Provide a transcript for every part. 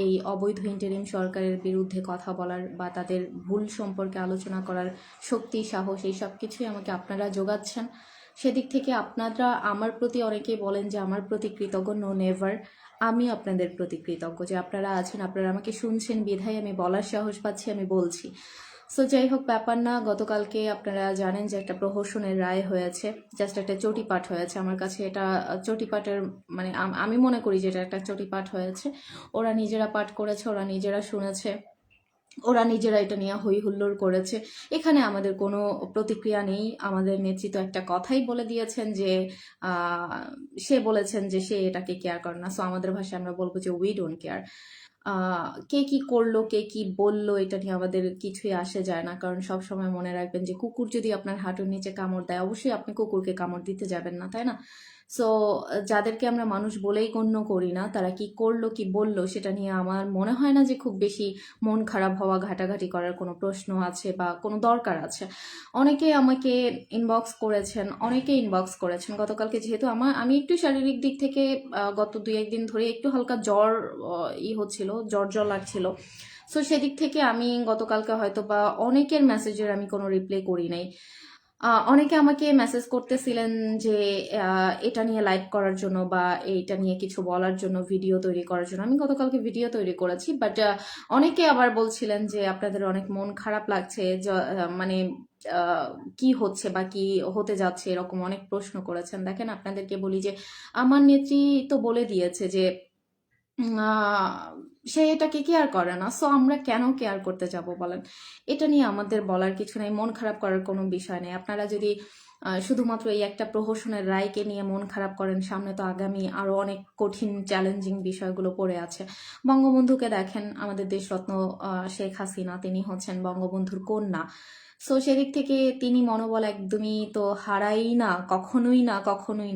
এই অবৈধ ইন্টারিম সরকারের বিরুদ্ধে কথা বলার বা তাদের ভুল সম্পর্কে আলোচনা করার শক্তি, সাহস এই সব কিছুই আমাকে আপনারা যোগাচ্ছেন। সেদিক থেকে আপনারা আমার প্রতি অনেকেই বলেন যে আমার প্রতি কৃতজ্ঞ। No, never. আমি আপনাদের প্রতি কৃতজ্ঞ যে আপনারা আছেন, আপনারা আমাকে শুনছেন বিধায় আমি বলার সাহস পাচ্ছি, আমি বলছি। সো যাই হোক, ব্যাপার না। গতকালকে আপনারা জানেন যে একটা প্রহসনের রায় হয়েছে, জাস্ট একটা চটিপাঠ হয়েছে। আমার কাছে এটা চটিপাঠের মানে আমি মনে করি যে এটা একটা চটিপাঠ হয়েছে। ওরা নিজেরা পাঠ করেছে, ওরা নিজেরা শুনেছে, ওরা নিজেরা এটা নিয়ে হই হুল্লোড় করেছে। এখানে আমাদের কোনো প্রতিক্রিয়া নেই। আমাদের নেতৃত্ব একটা কথাই বলে দিয়েছেন যে সে বলেছেন যে সে এটাকে কেয়ার করে না। সো আমাদের ভাষায় আমরা বলবো যে উই ডোন্ট কেয়ার। কে কি করলো, কে কি বললো, এটা নিয়ে আমাদের কিছুই আসে যায় না। কারণ সব সময় মনে রাখবেন যে কুকুর যদি আপনার হাঁটুর নিচে কামড় দেয়, অবশ্যই আপনি কুকুরকে কামড় দিতে যাবেন না, তাই না? সো যাদেরকে আমরা মানুষ বলেই গণ্য করি না, তারা কি করলো কি বললো সেটা নিয়ে আমার মনে হয় না যে খুব বেশি মন খারাপ হওয়া, ঘাটাঘাটি করার কোনো প্রশ্ন আছে বা কোনো দরকার আছে। অনেকে আমাকে ইনবক্স করেছেন, গতকালকে। যেহেতু আমি একটু শারীরিক দিক থেকে গত 2-1 দিন ধরে একটু হালকা জ্বর হচ্ছিল, জ্বর লাগছিল। সো সেদিক থেকে আমি গতকালকে হয়তো বা অনেকের মেসেজের আমি কোনো রিপ্লাই করি নাই। অনেকে আমাকে মেসেজ করতেছিলেন যে এটা নিয়ে লাইভ করার জন্য বা এটা নিয়ে কিছু বলার জন্য, ভিডিও তৈরি করার জন্য। আমি গতকালকে ভিডিও তৈরি করেছি, বাট অনেকে আবার বলছিলেন যে আপনাদের অনেক মন খারাপ লাগছে, মানে কি হচ্ছে বা কি হতে যাচ্ছে, এরকম অনেক প্রশ্ন করেছেন। দেখেন, আপনাদেরকে বলি যে আমার নেত্রী তো বলে দিয়েছে যে সে এটাকে কেয়ার করে না। সো আমরা কেন কেয়ার করতে যাব বলেন? এটা নিয়ে আমাদের বলার কিছু নেই, মন খারাপ করার কোনো বিষয় নেই। আপনারা যদি শুধুমাত্র এই একটা প্রহসনের রায়কে নিয়ে মন খারাপ করেন, সামনে তো আগামী আরো অনেক কঠিন চ্যালেঞ্জিং বিষয়গুলো পড়ে আছে। বঙ্গবন্ধুকে দেখেন, আমাদের দেশরত্ন শেখ হাসিনা, তিনি হচ্ছেন বঙ্গবন্ধুর কন্যা। সো সেদিক থেকে তিনি মনোবল একদমই তো হারাই না, কখনোই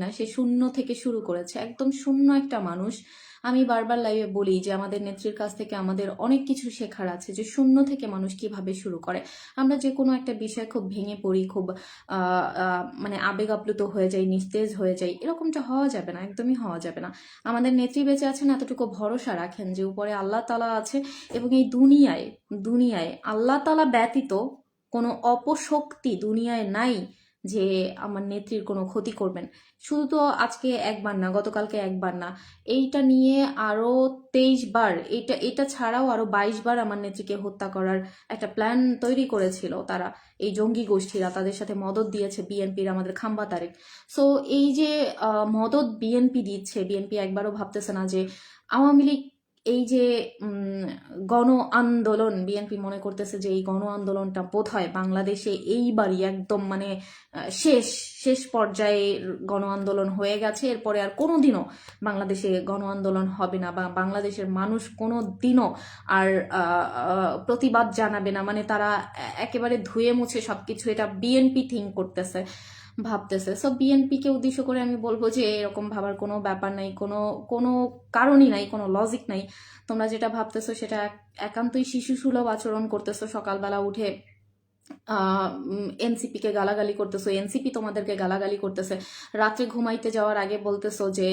না। সে শূন্য থেকে শুরু করেছে, একদম শূন্য একটা মানুষ। আমি বারবার লাইভে বলি যে আমাদের নেত্রীর কাছ থেকে আমাদের অনেক কিছু শেখার আছে, যে শূন্য থেকে মানুষ কিভাবে শুরু করে। আমরা যে কোনো একটা বিষয় খুব ভেঙে পড়ি, খুব মানে আবেগ আপ্লুত হয়ে যাই, নিস্তেজ হয়ে যাই, এরকমটা হওয়া যাবে না, একদমই হওয়া যাবে না। আমাদের নেত্রী বেঁচে আছেন, এতটুকু ভরসা রাখেন যে উপরে আল্লাহ তাআলা আছে, এবং এই দুনিয়ায় আল্লাহ তাআলা ব্যতীত কোনো অপশক্তি দুনিয়ায় নাই যে আমার নেত্রীর কোনো ক্ষতি করবেন। শুধু তো আজকে একবার না, গতকালকে একবার না, এইটা নিয়ে আরো 23 বার, এটা ছাড়াও আরো 22 বার আমার নেত্রীকে হত্যা করার একটা প্ল্যান তৈরি করেছিল তারা, এই জঙ্গি গোষ্ঠীরা। তাদের সাথে মদত দিয়েছে বিএনপির আমাদের খাম্বা তারেক। সো এই যে মদত বিএনপি দিচ্ছে, বিএনপি একবারও ভাবতেছে না যে আওয়ামী লীগ এই যে গণ আন্দোলন, বিএনপি মনে করতেছে যে এই গণ আন্দোলনটা বোধহয় বাংলাদেশে এইবারই একদম মানে শেষ পর্যায়ে গণ আন্দোলন হয়ে গেছে। এরপরে আর কোনোদিনও বাংলাদেশে গণ আন্দোলন হবে না, বা বাংলাদেশের মানুষ কোনো দিনও আর প্রতিবাদ জানাবে না। মানে তারা একেবারে ধুয়ে মুছে সবকিছু, এটা বিএনপি থিঙ্ক করতেছে, ভাবতেছে। সো বিএনপিকে উদ্দেশ্য করে আমি বলবো যে এরকম ভাবার কোনো ব্যাপার নাই, কোনো কোনো কারণই নাই, কোনো লজিক নাই। তোমরা যেটা ভাবতেছো সেটা একান্তই শিশু সুলভ আচরণ করতেছো। সকালবেলা উঠে এনসিপি কে গালাগালি করতেছো, এনসিপি তোমাদেরকে গালাগালি করতেছে। রাত্রে ঘুমাইতে যাওয়ার আগে বলতেছো যে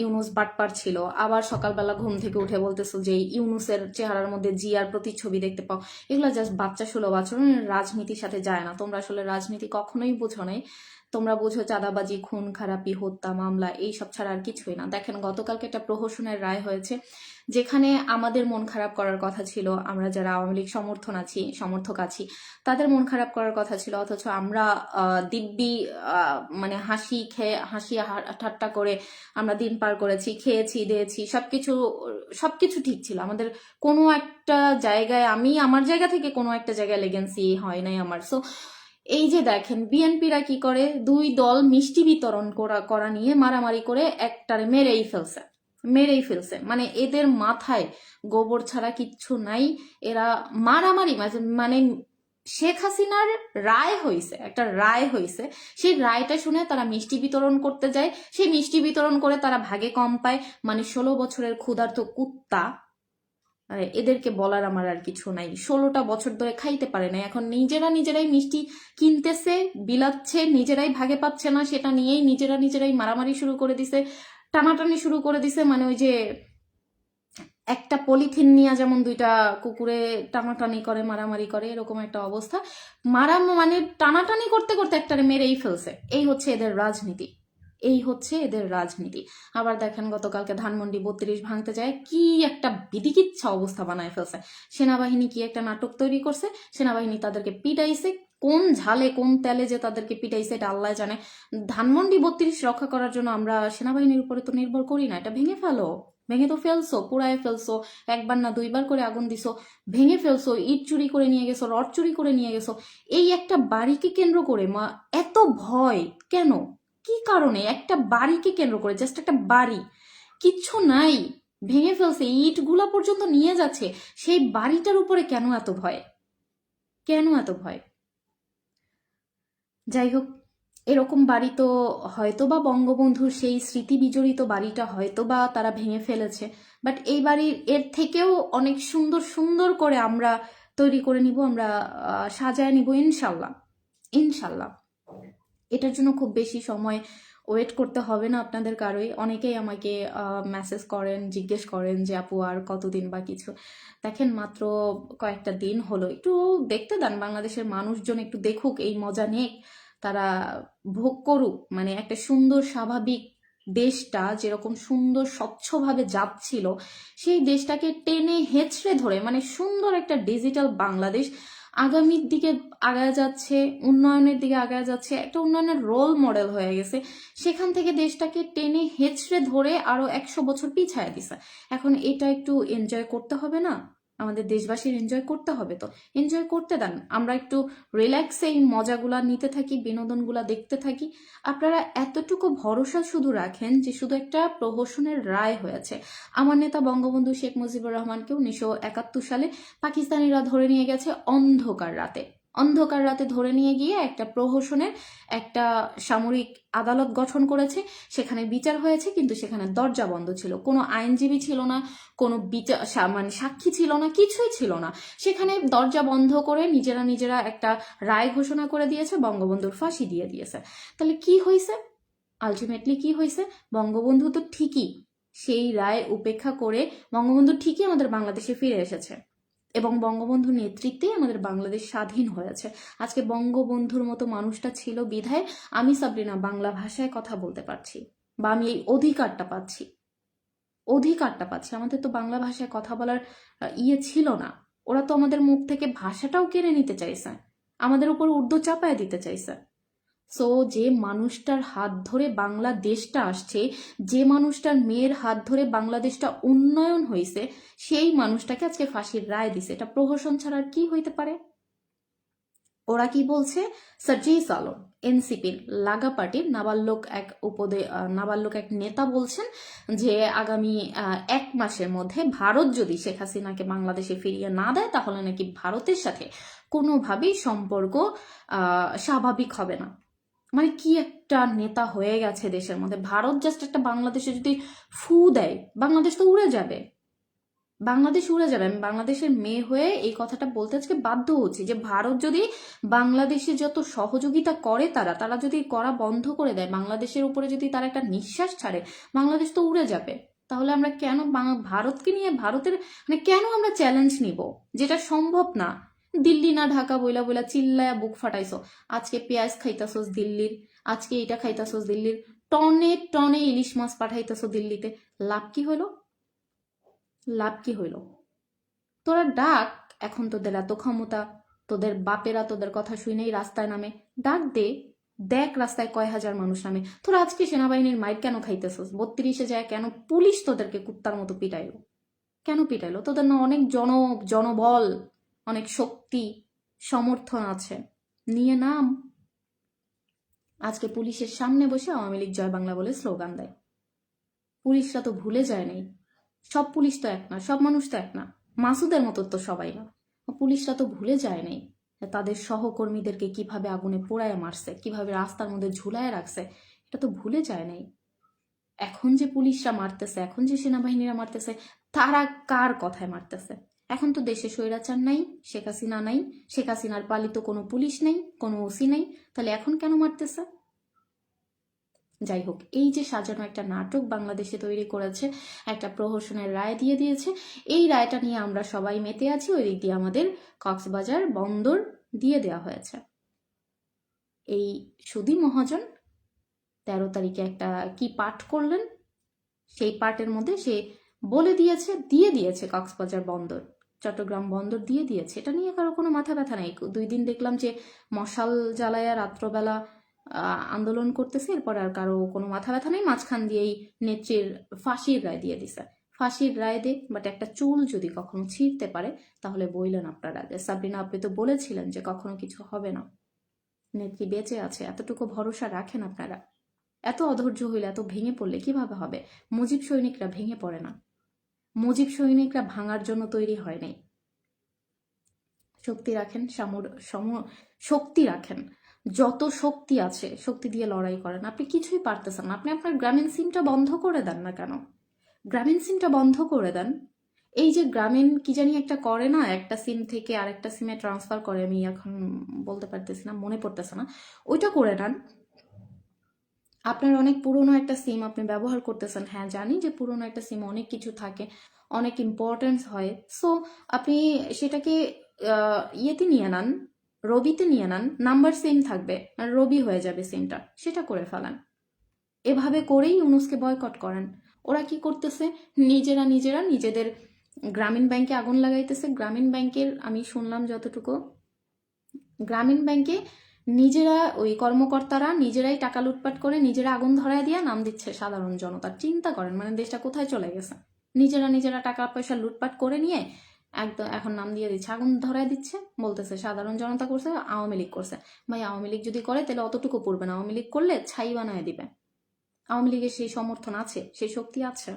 ইউনুস বাটপার ছিল, আবার সকালবেলা ঘুম থেকে উঠে বলতেছো যে ইউনুসের চেহারার মধ্যে জিয়ার প্রতিচ্ছবি দেখতে পাও। এগুলো জাস্ট বাচ্চা সুলভ আচরণ, রাজনীতির সাথে যায় না। তোমরা আসলে রাজনীতি কখনোই বুঝো নাই। তোমরা বুঝো চাঁদাবাজি, খুন খারাপি, হত্যা মামলা, এইসব ছাড়া আর কিছুই না। দেখেন, গতকালকে একটা প্রহসনের রায় হয়েছে, যেখানে আমাদের মন খারাপ করার কথা ছিল, আমরা যারা আওয়ামী লীগ সমর্থক আছি, তাদের মন খারাপ করার কথা ছিল, অথচ আমরা দিব্যি মানে হাসি ঠাট্টা করে আমরা দিন পার করেছি, খেয়েছি দিয়েছি, সবকিছু ঠিক ছিল। আমাদের কোনো একটা জায়গায়, আমি আমার জায়গা থেকে কোনো একটা জায়গায় লেগেন্সি হয় নাই আমার। সো এই যে দেখেন, বিএনপিরা কি করে, দুই দল মিষ্টি বিতরণ করা নিয়ে মারামারি করে একটারে মেরেই ফেলছে। মানে এদের মাথায় গোবর ছাড়া কিচ্ছু নাই। এরা মারামারি মানে শেখ হাসিনার একটা রায় হয়েছে, সেই রায়টা শুনে তারা মিষ্টি বিতরণ করতে যায়, সেই মিষ্টি বিতরণ করে তারা ভাগে কম পায়। মানে 16 বছরের ক্ষুধার্ত কুত্তা, এদেরকে বলার আমার আর কিছু নাই। 16টা বছর ধরে খাইতে পারে না, এখন নিজেরাই মিষ্টি কিনতেছে, বিলাচ্ছে, নিজেরাই ভাগে পাচ্ছে না, সেটা নিয়েই নিজেরাই মারামারি শুরু করে দিছে, টানাটানি শুরু করে দিছে। মানে ওই যে একটা পলিথিন নিয়ে যেমন দুইটা কুকুরে টানাটানি করে, মারামারি করে, এরকম একটা অবস্থা। মানে টানাটানি করতে করতে একটারে মেরেই ফেলছে। এই হচ্ছে এদের রাজনীতি, এই হচ্ছে এদের রাজনীতি। আবার দেখেন গতকালকে ধানমন্ডি 32 ভাঙতে যায় কি একটা বিধিকিচ্ছা অবস্থা বানায় ফেলছে। সেনাবাহিনী কি একটা নাটক তৈরি করছে, সেনাবাহিনী তাদেরকে পিটাইছে, কোন ঝালে কোন তেলে যে তাদেরকে পিটাইছে এটা আল্লাহ জানে। ধানমন্ডি 32 রক্ষা করার জন্য আমরা সেনাবাহিনীর উপরে তো নির্ভর করি না, এটা ভেঙে ফেলো, ভেঙে তো ফেলছো, পুড়ায় ফেলছো, একবার না দুইবার করে আগুন দিছো, ভেঙে ফেলছো, ইট চুরি করে নিয়ে গেছো, রড চুরি করে নিয়ে গেছো। এই একটা বাড়িকে কেন্দ্র করে মা এত ভয় কেন? কি কারণে? একটা বাড়িকে কেন্দ্র করে, জাস্ট একটা বাড়ি, কিচ্ছু নাই, ভেঙে ফেলছে, ইটগুলা পর্যন্ত নিয়ে যাচ্ছে, সেই বাড়িটার উপরে কেন এত ভয়? কেন এত ভয়? যাই হোক, এরকম বাড়ি তো হয়তোবা বঙ্গবন্ধুর সেই স্মৃতি বিজড়িত বাড়িটা হয়তোবা তারা ভেঙে ফেলেছে, বাট এই বাড়ির এর থেকেও অনেক সুন্দর সুন্দর করে আমরা তৈরি করে নিব, আমরা সাজায় নিব ইনশাল্লাহ, ইনশাল্লাহ। এটার জন্য খুব বেশি সময় ওয়েট করতে হবে না আপনাদের কারোই। অনেকেই আমাকে মেসেজ করেন, জিজ্ঞেস করেন যে আপু আর কতদিন বা কিছু। দেখেন মাত্র কয়েকটা দিন হলো, একটু দেখতে দেন, বাংলাদেশের মানুষজন একটু দেখুক, এই মজা নিক, তারা ভোগ করুক। মানে একটা সুন্দর স্বাভাবিক দেশটা যেরকম সুন্দর স্বচ্ছভাবে যাচ্ছিল, সেই দেশটাকে টেনে হেঁচড়ে ধরে, মানে সুন্দর একটা ডিজিটাল বাংলাদেশ আগামীর দিকে আগায় যাচ্ছে, উন্নয়নের দিকে আগায় যাচ্ছে, একটা উন্নয়নের রোল মডেল হয়ে গেছে, সেখান থেকে দেশটাকে টেনে হেঁচড়ে ধরে আরো 100 বছর পিছায় দিছে। এখন এটা একটু এনজয় করতে হবে না? আমাদের দেশবাসীর এনজয় করতে হবে, তো এনজয় করতে দেন, আমরা একটু রিল্যাক্সে এই মজাগুলা নিতে থাকি, বিনোদনগুলা দেখতে থাকি। আপনারা এতটুকু ভরসা শুধু রাখেন যে শুধু একটা প্রহসনের রায় হয়েছে। আমার নেতা বঙ্গবন্ধু শেখ মুজিবুর রহমানকে 1971 সালে পাকিস্তানিরা ধরে নিয়ে গেছে অন্ধকার রাতে, অন্ধকার রাতে ধরে নিয়ে গিয়ে একটা প্রহসনের একটা সামরিক আদালত গঠন করেছে, সেখানে বিচার হয়েছে, কিন্তু সেখানে দরজা বন্ধ ছিল, কোনো আইনজীবী ছিল না, কোনো বিচার মানে সাক্ষী ছিল না, কিছুই ছিল না। সেখানে দরজা বন্ধ করে নিজেরা নিজেরা একটা রায় ঘোষণা করে দিয়েছে, বঙ্গবন্ধুর ফাঁসি দিয়ে দিয়েছে। তাহলে কি হয়েছে? আলটিমেটলি কি হয়েছে? বঙ্গবন্ধু তো ঠিকই সেই রায় উপেক্ষা করে, বঙ্গবন্ধু ঠিকই আমাদের বাংলাদেশে ফিরে এসেছে, এবং বঙ্গবন্ধুর নেতৃত্বে আমাদের বাংলাদেশ স্বাধীন হয়েছে। আজকে বঙ্গবন্ধুর মতো মানুষটা ছিল বিধায় আমি সাবরিনা বাংলা ভাষায় কথা বলতে পারছি, বা আমি এই অধিকারটা পাচ্ছি, অধিকারটা পাচ্ছি। আমাদের তো বাংলা ভাষায় কথা বলার ছিল না, ওরা তো আমাদের মুখ থেকে ভাষাটাও কেড়ে নিতে চাইছে, আমাদের উপর উর্দু চাপায় দিতে চাইছে। সো যে মানুষটার হাত ধরে বাংলাদেশটা আসছে, যে মানুষটার মেয়ের হাত ধরে বাংলাদেশটা উন্নয়ন হয়েছে, সেই মানুষটাকে আজকে ফাঁসির রায় দিছে, এটা প্রহসন ছাড়া আর কি হইতে পারে? ওরা কি বলছে? সার্জিস আলম, এনসিপির লাগা পার্টির নাবালক এক নেতা বলছেন যে আগামী 1 মাসের মধ্যে ভারত যদি শেখ হাসিনাকে বাংলাদেশে ফিরিয়ে না দেয়, তাহলে নাকি ভারতের সাথে কোনোভাবেই সম্পর্ক স্বাভাবিক হবে না। মানে কি একটা নেতা হয়ে গেছে দেশের মধ্যে! ভারত জাস্ট একটা বাংলাদেশে যদি ফু দেয়, বাংলাদেশ তো উড়ে যাবে, বাংলাদেশ উড়ে যাবে। আমি বাংলাদেশের মেয়ে হয়ে এই কথাটা বলতে আজকে বাধ্য হচ্ছি যে ভারত যদি বাংলাদেশে যত সহযোগিতা করে, তারা যদি করা বন্ধ করে দেয়, বাংলাদেশের উপরে যদি তারা একটা নিঃশ্বাস ছাড়ে, বাংলাদেশ তো উড়ে যাবে। তাহলে আমরা কেন ভারতকে নিয়ে, ভারতের মানে কেন আমরা চ্যালেঞ্জ নিব যেটা সম্ভব না? দিল্লি না ঢাকা বইলা বইলা চিল্লায়া বুক ফাটাইছো, আজকে পেঁয়াজ খাইতাছোস দিল্লির, আজকে এটা খাইতাছোস দিল্লির, টনে টনে ইলিশ মাছ পাঠাইতেছো দিল্লিতে, লাভ কি হলো? লাভ কি হইল? তোরা ডাক, এখন তোদের এত ক্ষমতা, তোদের বাপেরা তোদের কথা শুনেই রাস্তায় নামে, ডাক দে, দেখ রাস্তায় কয় হাজার মানুষ নামে। তোরা আজকে সেনাবাহিনীর মাইর কেন খাইতেছস? 32-এ যায় কেন পুলিশ তোদেরকে কুত্তার মতো পিটাইলো? কেন পিটাইলো? তোদের না অনেক জনবল, অনেক শক্তি, সমর্থন আছে, নিয়ে নাম। আজকে পুলিশের সামনে বসে আওয়ামী লীগ জয় বাংলা বলে স্লোগান দেয়। পুলিশরা তো ভুলে যায় নাই, সব পুলিশ তো এক না, সব মানুষ তো এক না, মাসুদের মতো তো সবাই না। পুলিশরা তো ভুলে যায় নাই তাদের সহকর্মীদেরকে কিভাবে আগুনে পোড়ায় মারছে, কিভাবে রাস্তার মধ্যে ঝুলায় রাখছে, এটা তো ভুলে যায় নাই। এখন যে পুলিশরা মারতেছে, এখন যে সেনাবাহিনীরা মারতেছে, তারা কার কথায় মারতেছে? এখন তো দেশে স্বৈরাচার নাই, শেখ হাসিনা নাই, শেখ হাসিনার পালিত কোনো পুলিশ নেই, কোনো ওসি নেই, তাহলে এখন কেন মারতেছে? যাই হোক, এই যে সাজানো একটা নাটক বাংলাদেশে তৈরি করেছে, একটা প্রহসনের রায় দিয়ে দিয়েছে, এই রায়টা নিয়ে আমরা সবাই মেতে আছি। ওই দিক দিয়ে আমাদের কক্সবাজার বন্দর দিয়ে দেওয়া হয়েছে। এই সুধী মহাজন 13 তারিখে একটা কি পাঠ করলেন, সেই পাঠের মধ্যে সে বলে দিয়ে দিয়েছে কক্সবাজার বন্দর, চট্টগ্রাম বন্দর দিয়ে দিয়েছে। এটা নিয়ে কারো কোনো মাথা ব্যথা নেই। 2 দিন দেখলাম যে মশাল জ্বালায়া রাত্রবেলা আন্দোলন করতেছে, এরপর আর কারো কোনো মাথা ব্যথা নেই। মাঝখান দিয়েই নেত্রীর ফাঁসির রায় দিয়ে দিছে। ফাঁসির রায় দেখ, বাট একটা চুল যদি কখনো ছিঁড়তে পারে তাহলে বললেন আপনারা যে সাবরিনা আপনি তো বলেছিলেন যে কখনো কিছু হবে না, নেত্রী বেঁচে আছে, এতটুকু ভরসা রাখেন আপনারা। এত অধৈর্য হইলে, এত ভেঙে পড়লে কিভাবে হবে? মুজিব সৈনিকরা ভেঙে পড়ে না, মুজিব সৈনিকরা ভাঙার জন্য তৈরি হয় নাই। শক্তি রাখেন, শক্তি রাখেন, যত শক্তি আছে শক্তি দিয়ে লড়াই করেন। আপনি কিছুই পারতেছেন না, আপনি আপনার গ্রামীণ সিমটা বন্ধ করে দেন না কেন? গ্রামীণ সিমটা বন্ধ করে দেন। এই যে গ্রামীণ কি জানি একটা করে না, একটা সিম থেকে আরেকটা সিমে ট্রান্সফার করে, আমি এখন বলতে পারতেছি না, মনে পড়তেছে না, ওইটা করে নেন। আপনার অনেক পুরনো একটা সিম আপনি ব্যবহার করতেছেন, হ্যাঁ জানি যে পুরনো একটা সিম অনেক কিছু থাকে, অনেক ইম্পর্টেন্স হয়, সো আপনি সেটাকে ইয়েতে নিয়ে নেন, রবিতে নিয়ে নেন, নাম্বার সেম থাকবে আর রবি হয়ে যাবে সিমটা, সেটা করে ফেলান। এভাবে করেই ইউনুসকে বয়কট করেন। ওরা কি করতেছে, নিজেরা নিজেদের গ্রামীণ ব্যাংকে আগুন লাগাইতেছে। গ্রামীণ ব্যাংকের আমি শুনলাম যতটুকু, গ্রামীণ ব্যাংকে নিজেরা ওই কর্মকর্তারা নিজেরাই টাকা লুটপাট করে নিজেরা আগুন ধরায় দিয়ে নাম দিচ্ছে সাধারণ জনতার। চিন্তা করেন মানে দেশটা কোথায় চলে গেছে। নিজেরা টাকা পয়সা লুটপাট করে নিয়ে একদম এখন নাম দিয়ে দিচ্ছে, আগুন ধরায় দিচ্ছে, বলতেছে সাধারণ জনতা করছে, আওয়ামী লীগ করছে। ভাই আওয়ামী লীগ যদি করে তাহলে অতটুকু পড়বে না, আওয়ামী লীগ করলে ছাই বানায় দিবে। আওয়ামী লীগের সেই সমর্থন আছে, সেই শক্তি আছে,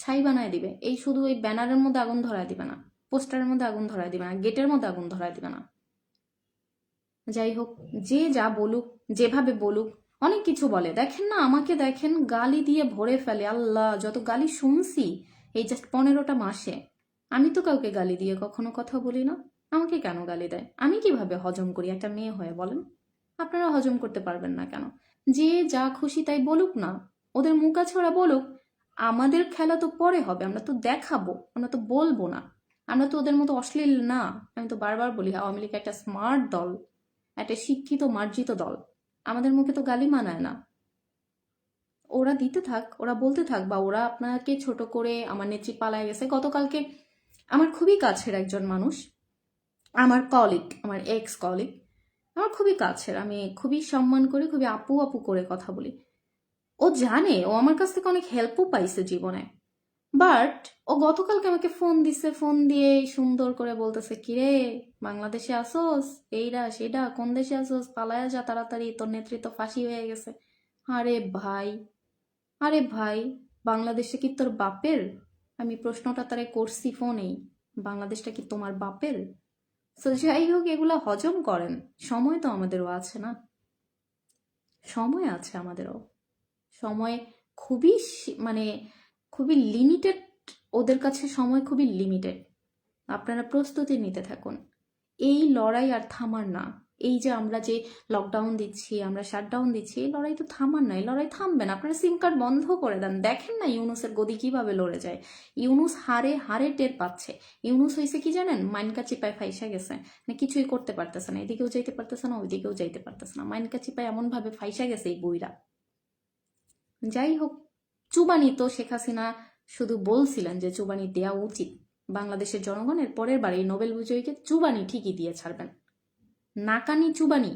ছাই বানায় দিবে। এই শুধু ওই ব্যানারের মধ্যে আগুন ধরায় দিবে না, পোস্টারের মধ্যে আগুন ধরায় দিবে না, গেটের মধ্যে আগুন ধরায় দিবে না। যাই হোক, যে যা বলুক, যেভাবে বলুক, অনেক কিছু বলে। দেখেন না, আমাকে দেখেন, গালি দিয়ে ভরে ফেলে। আল্লাহ, যত গালি শুনছি এই জাস্ট 15টা মাসে। আমি তো কাউকে গালি দিয়ে কখনো কথা বলি না, আমাকে কেন গালি দেয়? আমি কিভাবে হজম করি একটা মেয়ে হয়ে বলেন? আপনারা হজম করতে পারবেন না কেন? যে যা খুশি তাই বলুক না, ওদের মুখ আছে, ওরা বলুক। আমাদের খেলা তো পরে হবে, আমরা তো দেখাবো, আমরা তো বলবো না। আমরা তো ওদের মতো অশ্লীল না। আমি তো বারবার বলি আওয়ামী লীগ একটা স্মার্ট দল, একটা শিক্ষিত মার্জিত দল, আমাদের মুখে তো গালি মানায় না। ওরা দিতে থাক, ওরা বলতে থাক, বা ওরা আপনাকে ছোট করে, আমার নেত্রী পালায় গেছে। গতকালকে আমার খুবই কাছের একজন মানুষ, আমার কলিগ, আমার এক্স কলিগ, আমার খুবই কাছের, আমি খুবই সম্মান করি, খুবই আপু আপু করে কথা বলি। ও জানে ও আমার কাছ থেকে অনেক হেল্পও পাইছে জীবনে, বাট ও গতকালকে আমাকে ফোন দিছে, ফোন দিয়ে সুন্দর করে বলতেছে, কিরে বাংলাদেশে আসোস, এইটা সেটা, কোন দেশে আসোস, পালায়া যা তাড়াতাড়ি, তোর নেতৃত্ব ফাঁসি হয়ে গেছে। আরে ভাই, আরে ভাই, বাংলাদেশে কি তোর বাপের? আমি প্রশ্নটা তারে করছি ফোনেই, বাংলাদেশটা কি তোমার বাপের? তো যাই হোক, এগুলা হজম করেন, সময় তো আমাদেরও আছে না, সময় আছে আমাদেরও, সময় খুবই মানে খুবই লিমিটেড, ওদের কাছে সময় খুবই লিমিটেড। আপনারা প্রস্তুতি নিতে থাকুন। এই লড়াই আর থামার না। এই যে আমরা যে লকডাউন দিচ্ছি, আমরা শাটডাউন দিচ্ছি, এই লড়াই তো থামার না, এই লড়াই থামবে না। আপনারা সিম কার্ড বন্ধ করে দেন। দেখেন না ইউনুসের গদি কিভাবে লড়ে যায়। ইউনুস হারে হারে টের পাচ্ছে। ইউনুস হয়েছে কি জানেন, মাইনকা চিপায় ফাইসা গেছে, মানে কিছুই করতে পারতেছে না, এদিকেও যাইতে পারতেছে না, ওইদিকেও যাইতে পারতেছে না, মাইনকা চিপায় এমন ভাবে ফাইসা গেছে এই বইরা। যাই হোক, চুবানি তো শেখ হাসিনা শুধু বলছিলেন যে চুবানি দেওয়া উচিত। বাংলাদেশের জনগণের পরের বার এই নোবেল বিজয়ীকে চুবানি ঠিকই দিয়ে ছাড়বেন। নাকানি চুবানি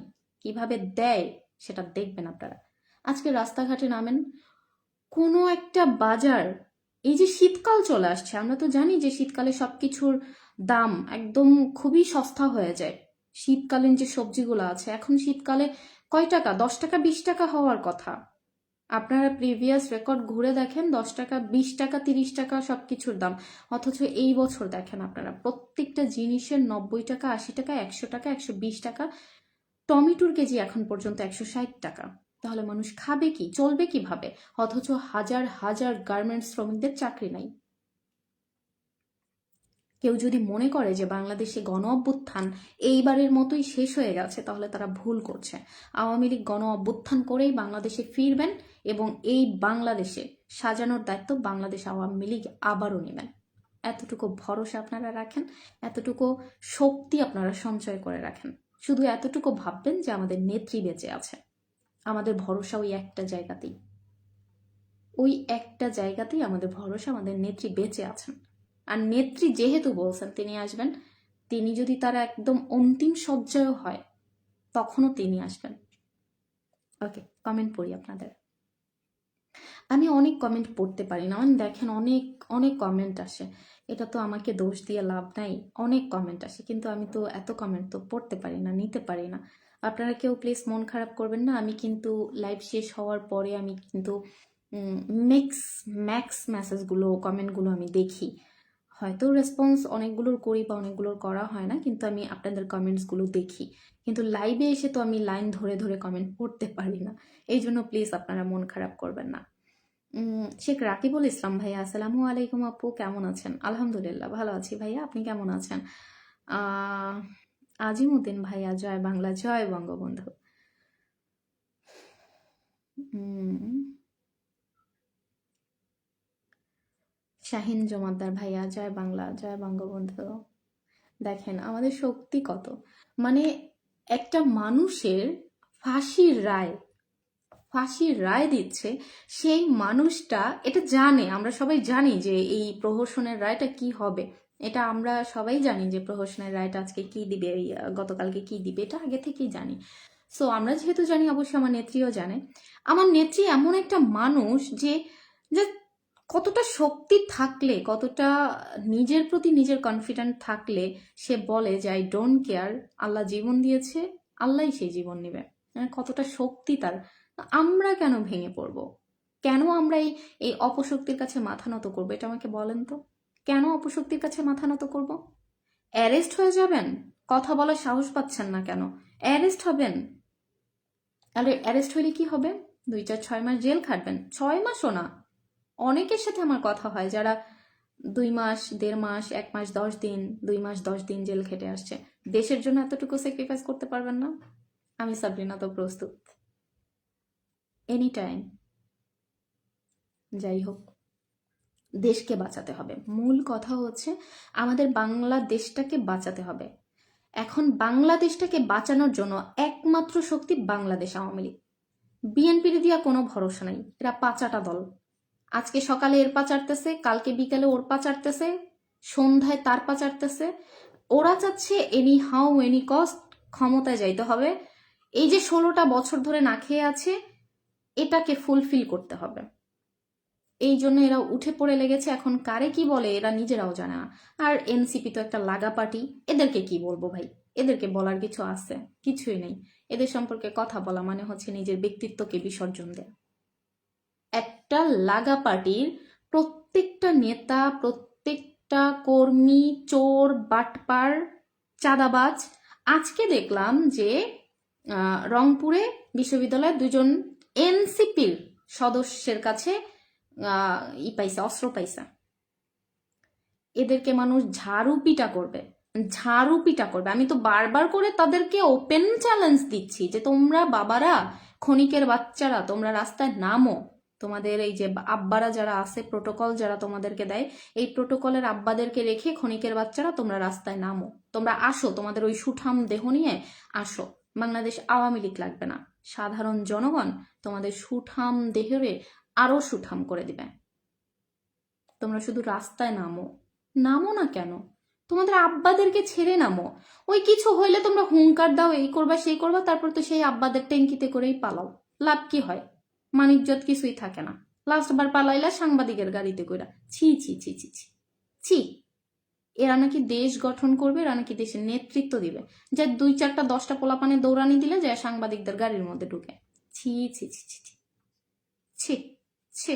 কিভাবে দেয় সেটা দেখবেন আপনারা। আজকে রাস্তাঘাটে নামেন, কোনো একটা বাজার, এই যে শীতকাল চলে আসছে, আমরা তো জানি যে শীতকালে সবকিছুর দাম একদম খুবই সস্তা হয়ে যায়। শীতকালীন যে সবজিগুলো আছে, এখন শীতকালে কয় টাকা? 10 টাকা 20 টাকা হওয়ার কথা। আপনারা প্রিভিয়াস রেকর্ড ঘুরে দেখেন, 10 টাকা 20 টাকা 30 টাকা সবকিছুর দাম। অথচ এই বছর দেখেন আপনারা, প্রত্যেকটা জিনিসের 90 টাকা 80 টাকা 100 টাকা 120 টাকা। টমেটোর কেজি এখন পর্যন্ত 160 টাকা। তাহলে মানুষ খাবে কি, চলবে কিভাবে? অথচ হাজার হাজার গার্মেন্টস শ্রমিকদের চাকরি নাই। কেউ যদি মনে করে যে বাংলাদেশে গণ অভ্যুত্থান এইবারের মতোই শেষ হয়ে গেছে, তাহলে তারা ভুল করছে। আওয়ামী লীগ গণ অভ্যুত্থান করেই বাংলাদেশে ফিরবেন এবং এই বাংলাদেশে সাজানোর দায়িত্ব বাংলাদেশ আওয়ামী লীগ আবারও নেবেন। এতটুকু ভরসা আপনারা রাখেন, এতটুকু শক্তি আপনারা সঞ্চয় করে রাখেন। শুধু এতটুকু ভাববেন যে আমাদের নেত্রী বেঁচে আছে। আমাদের ভরসা ওই একটা জায়গাতেই, ওই একটা জায়গাতেই আমাদের ভরসা, আমাদের নেত্রী বেঁচে আছেন। আর নেত্রী যেহেতু বলছেন তিনি আসবেন, তিনি যদি তার একদম অন্তিম সজ্জায় হয় তখনও তিনি আসবেন। ওকে, কমেন্ট পড়ি আপনাদের। আমি অনেক কমেন্ট পড়তে পারি না, মানে দেখেন অনেক অনেক কমেন্ট আসে, এটা তো আমাকে দোষ দিয়ে লাভ নাই। অনেক কমেন্ট আসে, কিন্তু আমি তো এত কমেন্ট তো পড়তে পারি না, নিতে পারি না। আপনারা কেউ প্লিজ মন খারাপ করবেন না। আমি কিন্তু লাইভ শেষ হওয়ার পরে আমি কিন্তু ম্যাক্স মেসেজগুলো, কমেন্টগুলো আমি দেখি। হয়তো রেসপন্স অনেকগুলোর করি বা অনেকগুলোর করা হয় না, কিন্তু আমি আপনাদের কমেন্টসগুলো দেখি। কিন্তু লাইভে এসে তো আমি লাইন ধরে ধরে কমেন্ট পড়তে পারি না, এই জন্য প্লিজ আপনারা মন খারাপ করবেন না। শেখ রাকিবুল ইসলাম ভাইয়া, আসসালামু আলাইকুম আপু, কেমন আছেন? আলহামদুলিল্লাহ ভালো আছি ভাইয়া, আপনি কেমন আছেন? আজিমুদ্দিন ভাইয়া, জয় বাংলা, জয় বঙ্গবন্ধু। শাহিন জমাদ্দার ভাইয়া, জয় বাংলা, জয় বঙ্গবন্ধু। দেখেন আমাদের শক্তি কত, মানে একটা মানুষের ফাঁসির রায় দিচ্ছে, সেই মানুষটা এটা জানে। আমরা সবাই জানি যে এই প্রহসনের রায়টা কি হবে, এটা আমরা সবাই জানি যে প্রহসনের রায়টা আজকে কি দিবে, গতকালকে কি দিবে, এটা আগে থেকেই জানি। সো আমরা যেহেতু জানি, অবশ্যই আমার নেত্রীও জানে। আমার নেত্রী এমন একটা মানুষ যে যে কতটা শক্তি থাকলে, কতটা নিজের প্রতি নিজের কনফিডেন্ট থাকলে সে বলে যে আই ডোন্ট কেয়ার, আল্লাহ জীবন দিয়েছে, আল্লাহই সেই জীবন নেবে। কতটা শক্তি তার। আমরা কেন ভেঙে পড়বো? কেন আমরা এই অপশক্তির কাছে মাথা নত করবো? এটা আমাকে বলেন তো, কেন অপশক্তির কাছে মাথা নত করবো? অ্যারেস্ট হয়ে যাবেন, কথা বলার সাহস পাচ্ছেন না কেন? অ্যারেস্ট হবেন, তাহলে অ্যারেস্ট হইলে কি হবে? 2-4-6 মাস জেল খাটবেন। 6 মাসও না, অনেকের সাথে আমার কথা হয় যারা 2 মাস, 1.5 মাস, 1 মাস 10 দিন, 2 মাস 10 দিন জেল খেটে আসছে। দেশের জন্য এতটুকু স্যাক্রিফাইস করতে পারবেন না? আমি সাবরিনা তো প্রস্তুত, এনি টাইম। যাই হোক, দেশকে বাঁচাতে হবে। মূল কথা হচ্ছে আমাদের বাংলাদেশটাকে বাঁচাতে হবে। এখন বাংলাদেশটাকে বাঁচানোর জন্য একমাত্র শক্তি বাংলাদেশ আওয়ামী লীগ। বিএনপির দিয়া কোনো ভরসা নাই, এরা পাচাটা দল। আজকে সকালে এর পা চাটতেছে, কালকে বিকালে ওর পা চাটতেছে, সন্ধ্যায় তার পা চাটতেছে। ওরা চাচ্ছে এনি হাউ এনি কস্ট ক্ষমতায় যাইতে হবে। এই যে 16টা বছর ধরে না খেয়ে আছে, এটাকে ফুলফিল করতে হবে। এই জন্য এরা উঠে পড়ে লেগেছে। এখন কারে কি বলে এরা নিজেরাও জানে না। আর এনসিপি তো একটা লাগা পার্টি, এদেরকে কি বলবো ভাই? এদেরকে বলার কিছু আছে? কিছুই নেই। এদের সম্পর্কে কথা বলা মানে হচ্ছে নিজের ব্যক্তিত্বকে বিসর্জন দেয়া। একটা লাগা পার্টির প্রত্যেকটা নেতা, প্রত্যেকটা কর্মী চোর, বাটপার, চাঁদাবাজ। আজকে দেখলাম যে রংপুরে বিশ্ববিদ্যালয়ের 2জন এনসিপির সদস্যের কাছে পাইছে, অস্ত্র পাইছে। এদেরকে মানুষ ঝাড়ু পিটা করবে। আমি তো বারবার করে তাদেরকে ওপেন চ্যালেঞ্জ দিচ্ছি যে তোমরা বাবারা, ক্ষণিকের বাচ্চারা, তোমরা রাস্তায় নামো। তোমাদের এই যে আব্বারা যারা আছে, প্রোটোকল যারা তোমাদেরকে দেয়, এই প্রোটোকলের আব্বাদেরকে রেখে ক্ষণিকের বাচ্চারা তোমরা রাস্তায় নামো। তোমরা আসো, তোমাদের ওই সুঠাম দেহ নিয়ে আসো। বাংলাদেশ আওয়ামী লীগ লাগবে না, সাধারণ জনগণ তোমাদের সুঠাম দেহরে আরো সুঠাম করে দিবে। তোমরা শুধু রাস্তায় নামো। নামো না কেন? তোমাদের আব্বাদেরকে ছেড়ে নামো। ওই কিছু হইলে তোমরা হুঙ্কার দাও, এই করবা সেই করবা, তারপর তো সেই আব্বাদের ট্যাঙ্কিতে করেই পালাও। লাভ কি হয়? মানিজ্জত কিছুই থাকে না। লাস্ট বার পালাইলা সাংবাদিকের গাড়িতে কইরা। ছি ছি ছি ছি ছি ছি। এরা নাকি দেশ গঠন করবে, এরা নাকি দেশের নেতৃত্ব দিবে। যে 2-4-10টা পোলাপানে দৌড়ানি দিলে যে সাংবাদিকদের গাড়ির মধ্যে ঢুকে। ছি ছি ছি ছি ছি ছি ছি।